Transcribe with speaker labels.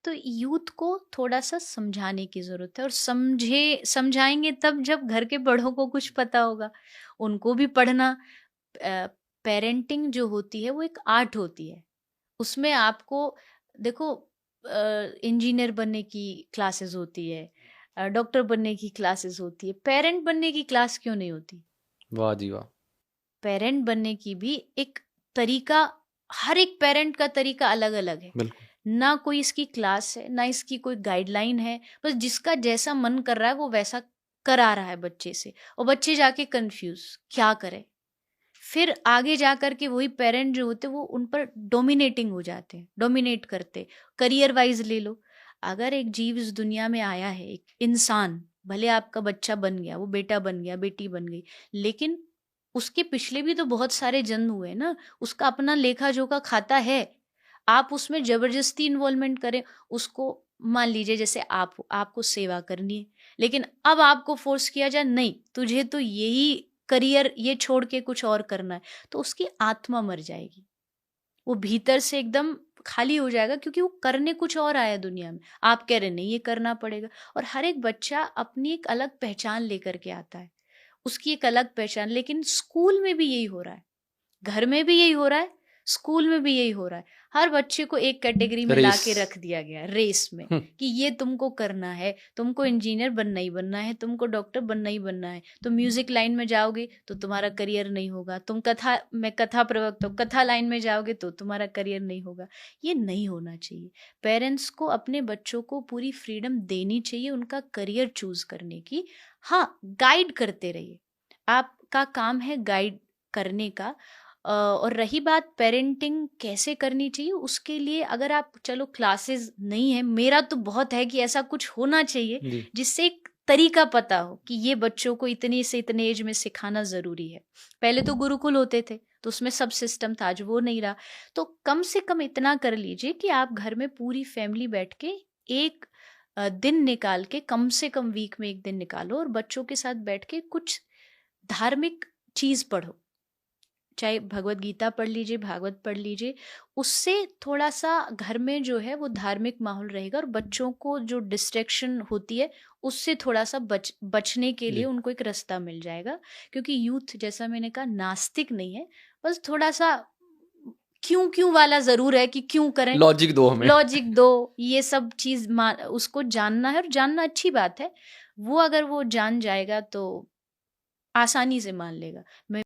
Speaker 1: तो यूथ को थोड़ा-सा समझाने की ज़रूरत है, और समझाएँगे तब जब घर के बड़ों को कुछ पता होगा। उनको भी पढ़ना, पेरेंटिंग जो होती है वो एक आर्ट होती है। उसमें आपको देखो, इंजीनियर बनने की क्लासेस होती है, डॉक्टर बनने की क्लासेस होती है, पेरेंट बनने की क्लास क्यों नहीं होती?
Speaker 2: वाह जी वाह।
Speaker 1: पेरेंट बनने की भी एक तरीका, हर एक पेरेंट का तरीका अलग-अलग है।
Speaker 2: बिल्कुल।
Speaker 1: ना कोई इसकी क्लास है, ना इसकी कोई गाइडलाइन है। बस जिसका जैसा मन कर रहा है वो वैसा करा रहा है बच्चे से, और बच्चे जाके कन्फ्यूज़ क्या करें? फिर आगे जा कर के वही पेरेंट जो होते हैं वो उन पर डोमिनेटिंग हो जाते हैं, डोमिनेट करते। करियर वाइज़ ले लो, अगर एक जीव इस दुनिया में आया है, एक इंसान, भले आपका बच्चा बन गया, वो बेटा बन गया, बेटी बन गई, लेकिन उसके पिछले भी तो बहुत सारे जन्म हुए ना, उसका अपना लेखा-जोखा खाता है। आप उसमें ज़बरदस्ती इन्वॉल्वमेंट करें, उसको मान लीजिए जैसे आप हो, आपको सेवा करनी है, लेकिन अब आपको फ़ोर्स किया जाए नहीं, तुझे तो यही करियर ये छोड़ के कुछ और करना है, तो उसकी आत्मा मर जाएगी। वो भीतर से एकदम खाली हो जाएगा, क्योंकि वो करने कुछ और आया दुनिया में। आप कह रहे नहीं ये करना पड़ेगा, और हर एक बच्चा अपनी एक अलग पहचान लेकर के आता है। उसकी एक अलग पहचान, लेकिन स्कूल में भी यही हो रहा है, घर में भी यही हो रहा है, स्कूल में भी यही हो रहा है। हर बच्चे को एक कैटेगरी में ला
Speaker 2: रेस।
Speaker 1: के रख दिया गया है, रेस में, कि ये तुमको करना है, तुमको इंजीनियर बनना ही बनना है, तुमको डॉक्टर बनना ही बनना है। तुम म्यूजिक लाइन में जाओगे तो तुम्हारा करियर नहीं होगा, तुम कथा प्रवक्ता हो, कथा लाइन में जाओगे तो तुम्हारा करियर नहीं होगा। ये नहीं होना चाहिए। पेरेंट्स को अपने बच्चों को पूरी फ्रीडम देनी चाहिए उनका करियर चूज करने की। हाँ, गाइड करते रहिए, आपका काम है गाइड करने का। और रही बात पेरेंटिंग कैसे करनी चाहिए, उसके लिए अगर आप, चलो क्लासेस नहीं है, मेरा तो बहुत है कि ऐसा कुछ होना चाहिए
Speaker 2: जी।
Speaker 1: जिससे एक तरीका पता हो कि ये बच्चों को इतनी से इतने एज में सिखाना ज़रूरी है। पहले तो गुरुकुल होते थे, तो उसमें सब सिस्टम था, आज वो नहीं रहा। तो कम से कम इतना कर लीजिए कि आप घर में पूरी फैमिली बैठ के एक दिन निकाल के, कम से कम वीक में एक दिन निकालो, और बच्चों के साथ बैठ के कुछ धार्मिक चीज़ पढ़ो। चाहे भगवत गीता पढ़ लीजिए, भागवत पढ़ लीजिए, उससे थोड़ा-सा घर में जो है वो धार्मिक माहौल रहेगा, और बच्चों को जो डिस्ट्रैक्शन होती है, उससे थोड़ा-सा बचने के लिए
Speaker 2: जी।
Speaker 1: उनको एक रास्ता मिल जाएगा। क्योंकि यूथ, जैसा मैंने कहा, नास्तिक नहीं है, बस थोड़ा-सा क्यों-क्यों वाला ज़रूर है कि क्यों करें?
Speaker 2: लॉजिक दो हमें।
Speaker 1: लॉजिक दो, ये सब चीज़ उसको जानना है, और जानना अच्छी बात है। वो अगर वो जान जाएगा तो आसानी से मान लेगा। मैं